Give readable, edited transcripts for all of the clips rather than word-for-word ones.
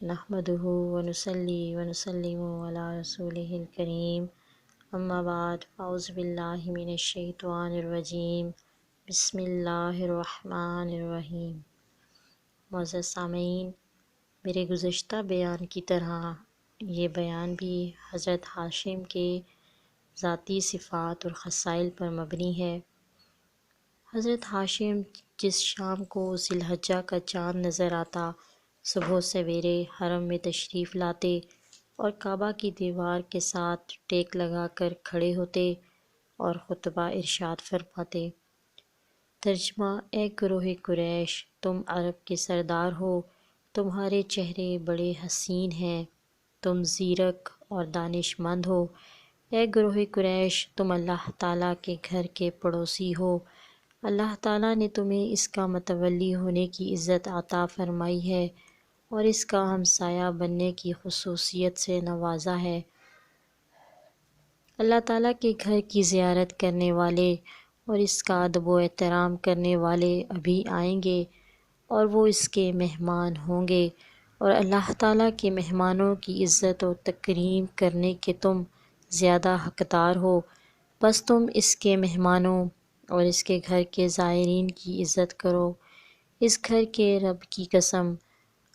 نحمدہ ونصلی ونسلم علی رسولہ الکریم، اما بعد، اعوذ باللہ من الشیطان الرجیم، بسم اللہ الرحمن الرحیم۔ معزز سامعین، میرے گزشتہ بیان کی طرح یہ بیان بھی حضرت ہاشم کے ذاتی صفات اور خصائل پر مبنی ہے۔ حضرت ہاشم جس شام کو ذی الحجہ کا چاند نظر آتا، صبح سویرے حرم میں تشریف لاتے اور کعبہ کی دیوار کے ساتھ ٹیک لگا کر کھڑے ہوتے اور خطبہ ارشاد فرماتے۔ ترجمہ: اے گروہ قریش، تم عرب کے سردار ہو، تمہارے چہرے بڑے حسین ہیں، تم زیرک اور دانش مند ہو۔ اے گروہ قریش، تم اللہ تعالیٰ کے گھر کے پڑوسی ہو، اللہ تعالیٰ نے تمہیں اس کا متولی ہونے کی عزت عطا فرمائی ہے اور اس کا ہمسایہ بننے کی خصوصیت سے نوازا ہے۔ اللہ تعالیٰ کے گھر کی زیارت کرنے والے اور اس کا ادب و احترام کرنے والے ابھی آئیں گے اور وہ اس کے مہمان ہوں گے، اور اللہ تعالیٰ کے مہمانوں کی عزت و تکریم کرنے کے تم زیادہ حقدار ہو، بس تم اس کے مہمانوں اور اس کے گھر کے زائرین کی عزت کرو۔ اس گھر کے رب کی قسم،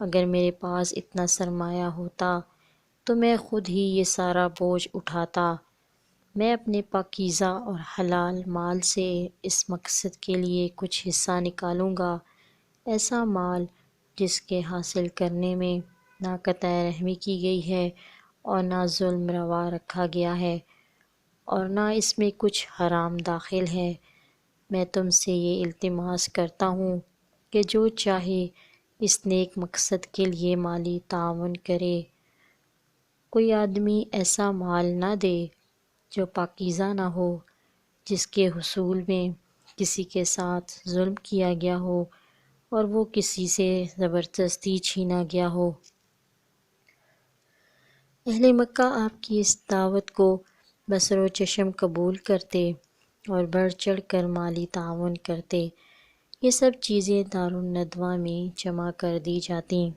اگر میرے پاس اتنا سرمایہ ہوتا تو میں خود ہی یہ سارا بوجھ اٹھاتا۔ میں اپنے پاکیزہ اور حلال مال سے اس مقصد کے لیے کچھ حصہ نکالوں گا، ایسا مال جس کے حاصل کرنے میں نہ قطع رحمی کی گئی ہے اور نہ ظلم روا رکھا گیا ہے اور نہ اس میں کچھ حرام داخل ہے۔ میں تم سے یہ التماس کرتا ہوں کہ جو چاہے اس نیک مقصد کے لیے مالی تعاون کرے۔ کوئی آدمی ایسا مال نہ دے جو پاکیزہ نہ ہو، جس کے حصول میں کسی کے ساتھ ظلم کیا گیا ہو اور وہ کسی سے زبردستی چھینا گیا ہو۔ اہل مکہ آپ کی اس دعوت کو بصر و چشم قبول کرتے اور بڑھ چڑھ کر مالی تعاون کرتے۔ یہ سب چیزیں دارالندوہ میں جمع کر دی جاتیں۔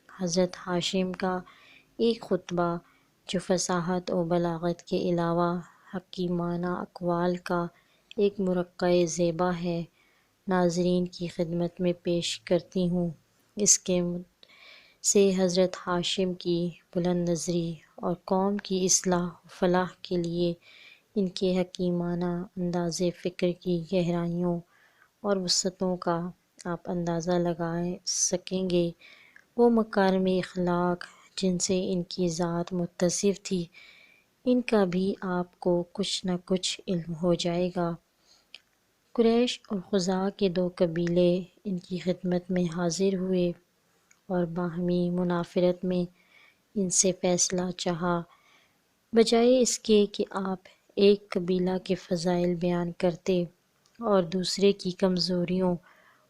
حضرت ہاشم کا ایک خطبہ جو فصاحت و بلاغت کے علاوہ حکیمانہ اقوال کا ایک مرقع زیبا ہے، ناظرین کی خدمت میں پیش کرتی ہوں۔ اس کے سے حضرت ہاشم کی بلند نظری اور قوم کی اصلاح و فلاح کے لیے ان کے حکیمانہ انداز فکر کی گہرائیوں اور وسعتوں کا آپ اندازہ لگا سکیں گے۔ وہ مکارم اخلاق جن سے ان کی ذات متصف تھی، ان کا بھی آپ کو کچھ نہ کچھ علم ہو جائے گا۔ قریش اور خزاع کے دو قبیلے ان کی خدمت میں حاضر ہوئے اور باہمی منافرت میں ان سے فیصلہ چاہا۔ بجائے اس کے کہ آپ ایک قبیلہ کے فضائل بیان کرتے اور دوسرے کی کمزوریوں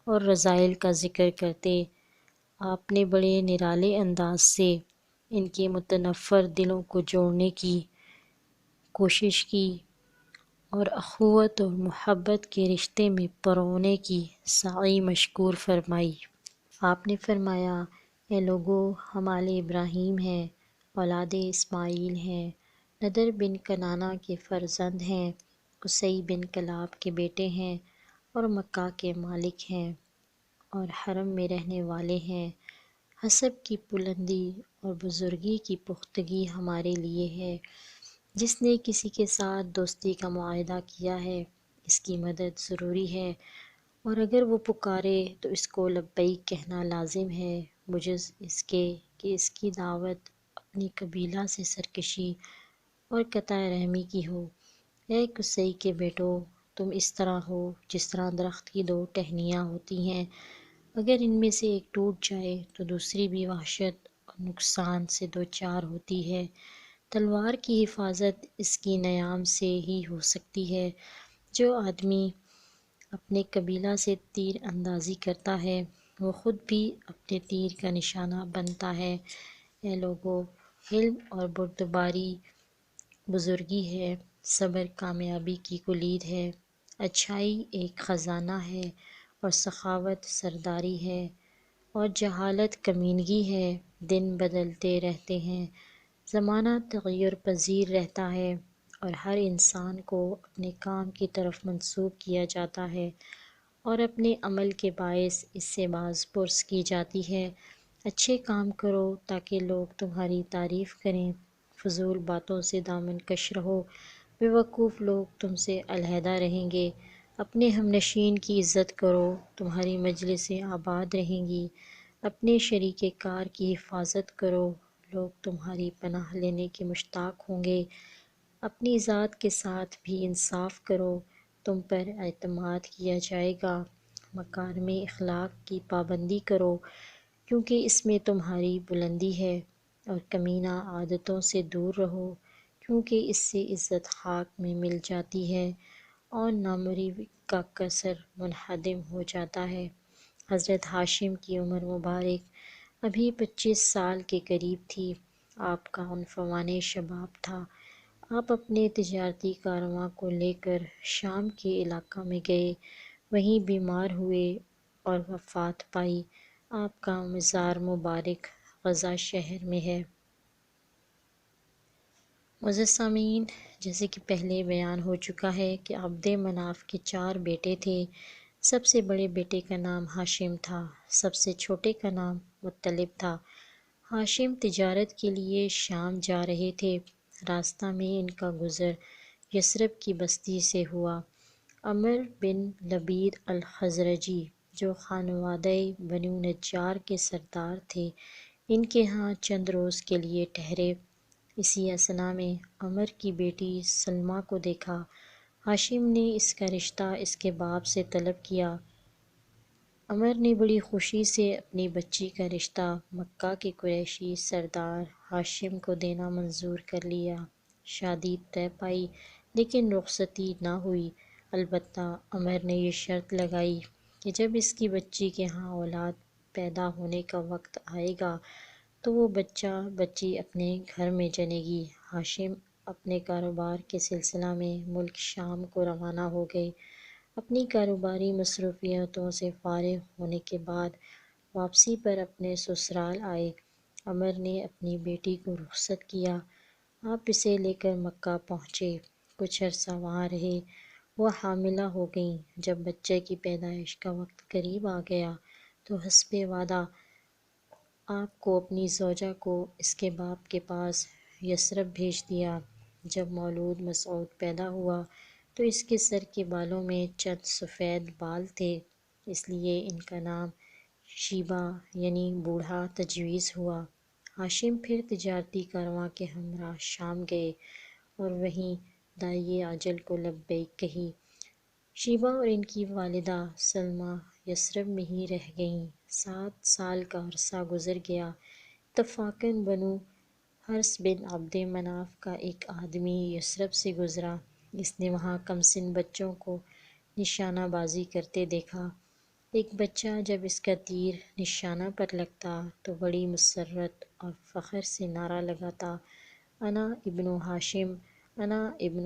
اور رذائل کا ذکر کرتے، آپ نے بڑے نرالے انداز سے ان کے متنفر دلوں کو جوڑنے کی کوشش کی اور اخوت اور محبت کے رشتے میں پرونے کی سعی مشکور فرمائی۔ آپ نے فرمایا، اے لوگو، ہم آل ابراہیم ہیں، اولاد اسماعیل ہیں، نضر بن کنانہ کے فرزند ہیں، قصی بن کلاب کے بیٹے ہیں اور مکہ کے مالک ہیں اور حرم میں رہنے والے ہیں۔ حسب کی بلندی اور بزرگی کی پختگی ہمارے لیے ہے۔ جس نے کسی کے ساتھ دوستی کا معاہدہ کیا ہے، اس کی مدد ضروری ہے، اور اگر وہ پکارے تو اس کو لبیک کہنا لازم ہے، بجز اس کے کہ اس کی دعوت اپنی قبیلہ سے سرکشی اور قطع رحمی کی ہو۔ اے قصی کے بیٹو، تم اس طرح ہو جس طرح درخت کی دو ٹہنیاں ہوتی ہیں، اگر ان میں سے ایک ٹوٹ جائے تو دوسری بھی وحشت اور نقصان سے دوچار ہوتی ہے۔ تلوار کی حفاظت اس کی نیام سے ہی ہو سکتی ہے۔ جو آدمی اپنے قبیلہ سے تیر اندازی کرتا ہے، وہ خود بھی اپنے تیر کا نشانہ بنتا ہے۔ اے لوگو، علم اور بردباری بزرگی ہے، صبر کامیابی کی کلید ہے، اچھائی ایک خزانہ ہے اور سخاوت سرداری ہے، اور جہالت کمینگی ہے۔ دن بدلتے رہتے ہیں، زمانہ تغیر پذیر رہتا ہے، اور ہر انسان کو اپنے کام کی طرف منسوب کیا جاتا ہے اور اپنے عمل کے باعث اس سے باز پرس کی جاتی ہے۔ اچھے کام کرو تاکہ لوگ تمہاری تعریف کریں، فضول باتوں سے دامن کش رہو، بیوقوف لوگ تم سے علیحدہ رہیں گے۔ اپنے ہم نشین کی عزت کرو، تمہاری مجلسیں آباد رہیں گی۔ اپنے شریک کار کی حفاظت کرو، لوگ تمہاری پناہ لینے کے مشتاق ہوں گے۔ اپنی ذات کے ساتھ بھی انصاف کرو، تم پر اعتماد کیا جائے گا۔ مکارم اخلاق کی پابندی کرو کیونکہ اس میں تمہاری بلندی ہے، اور کمینہ عادتوں سے دور رہو کیونکہ اس سے عزت خاک میں مل جاتی ہے اور ناموری کا کثر منہدم ہو جاتا ہے۔ حضرت ہاشم کی عمر مبارک ابھی 25 سال کے قریب تھی۔ آپ کا عنفوان شباب تھا۔ آپ اپنے تجارتی کارواں کو لے کر شام کے علاقہ میں گئے، وہیں بیمار ہوئے اور وفات پائی۔ آپ کا مزار مبارک غزہ شہر میں ہے۔ معزز سامعین، جیسے کہ پہلے بیان ہو چکا ہے کہ عبد مناف کے 4 بیٹے تھے۔ سب سے بڑے بیٹے کا نام ہاشم تھا، سب سے چھوٹے کا نام مطلب تھا۔ ہاشم تجارت کے لیے شام جا رہے تھے، راستہ میں ان کا گزر یثرب کی بستی سے ہوا۔ عمر بن لبید الخزرجی، جو خانوادہ بنو نجار کے سردار تھے، ان کے ہاں چند روز کے لیے ٹھہرے۔ اسی اثنا میں عمر کی بیٹی سلمیٰ کو دیکھا۔ ہاشم نے اس کا رشتہ اس کے باپ سے طلب کیا۔ عمر نے بڑی خوشی سے اپنی بچی کا رشتہ مکہ کے قریشی سردار ہاشم کو دینا منظور کر لیا۔ شادی طے پائی لیکن رخصتی نہ ہوئی۔ البتہ عمر نے یہ شرط لگائی کہ جب اس کی بچی کے ہاں اولاد پیدا ہونے کا وقت آئے گا تو وہ بچہ بچی اپنے گھر میں جنے گی۔ ہاشم اپنے کاروبار کے سلسلہ میں ملک شام کو روانہ ہو گئے۔ اپنی کاروباری مصروفیتوں سے فارغ ہونے کے بعد واپسی پر اپنے سسرال آئے۔ عمر نے اپنی بیٹی کو رخصت کیا۔ آپ اسے لے کر مکہ پہنچے، کچھ عرصہ وہاں رہے۔ وہ حاملہ ہو گئیں۔ جب بچے کی پیدائش کا وقت قریب آ گیا تو حسب وعدہ آپ کو اپنی زوجہ کو اس کے باپ کے پاس یثرب بھیج دیا۔ جب مولود مسعود پیدا ہوا تو اس کے سر کے بالوں میں چند سفید بال تھے، اس لیے ان کا نام شیبہ یعنی بوڑھا تجویز ہوا۔ ہاشم پھر تجارتی کارواں کے ہمراہ شام گئے اور وہیں داعیِ اجل کو لبیک کہی۔ شیبہ اور ان کی والدہ سلمیٰ یثرب میں ہی رہ گئیں۔ 7 سال کا عرصہ گزر گیا۔ اتفاقاً بنو حرث بن عبد مناف کا ایک آدمی یثرب سے گزرا۔ اس نے وہاں کم سن بچوں کو نشانہ بازی کرتے دیکھا۔ ایک بچہ جب اس کا تیر نشانہ پر لگتا تو بڑی مسرت اور فخر سے نعرہ لگاتا، انا ابن ہاشم، انا ابن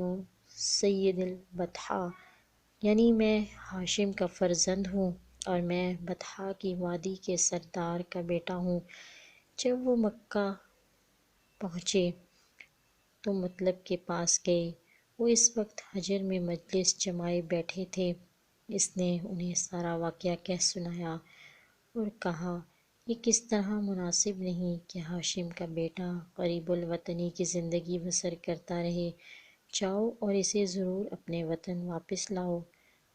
سید البطحاء، یعنی میں ہاشم کا فرزند ہوں اور میں بطحاء کی وادی کے سردار کا بیٹا ہوں۔ جب وہ مکہ پہنچے تو مطلب کے پاس گئے۔ وہ اس وقت حجر میں مجلس جمائے بیٹھے تھے۔ اس نے انہیں سارا واقعہ کہہ سنایا اور کہا، یہ کس طرح مناسب نہیں کہ ہاشم کا بیٹا غریب الوطنی کی زندگی بسر کرتا رہے۔ جاؤ اور اسے ضرور اپنے وطن واپس لاؤ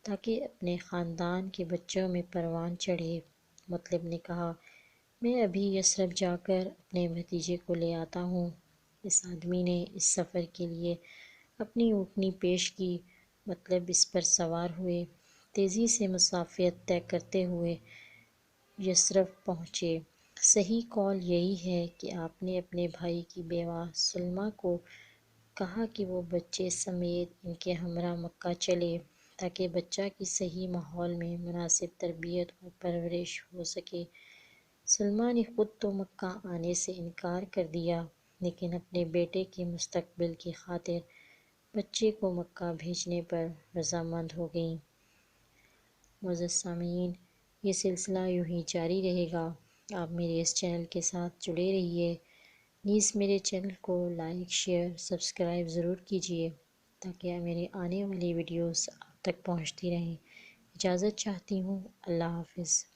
تاکہ اپنے خاندان کے بچوں میں پروان چڑھے۔ مطلب نے کہا، میں ابھی یثرب جا کر اپنے بھتیجے کو لے آتا ہوں۔ اس آدمی نے اس سفر کے لیے اپنی اونٹنی پیش کی۔ مطلب اس پر سوار ہوئے، تیزی سے مسافت طے کرتے ہوئے یثرب پہنچے۔ صحیح قول یہی ہے کہ آپ نے اپنے بھائی کی بیوہ سلمیٰ کو کہا کہ وہ بچے سمیت ان کے ہمراہ مکہ چلے تاکہ بچہ کی صحیح ماحول میں مناسب تربیت اور پرورش ہو سکے۔ سلمیٰ نے خود تو مکہ آنے سے انکار کر دیا لیکن اپنے بیٹے کے مستقبل کی خاطر بچے کو مکہ بھیجنے پر رضامند ہو گئیں۔ معزز سامعین، یہ سلسلہ یوں ہی جاری رہے گا۔ آپ میرے اس چینل کے ساتھ جڑے رہیے، نیز میرے چینل کو لائک شیئر سبسکرائب ضرور کیجیے تاکہ میرے آنے والی ویڈیوز آپ تک پہنچتی رہیں۔ اجازت چاہتی ہوں، اللہ حافظ۔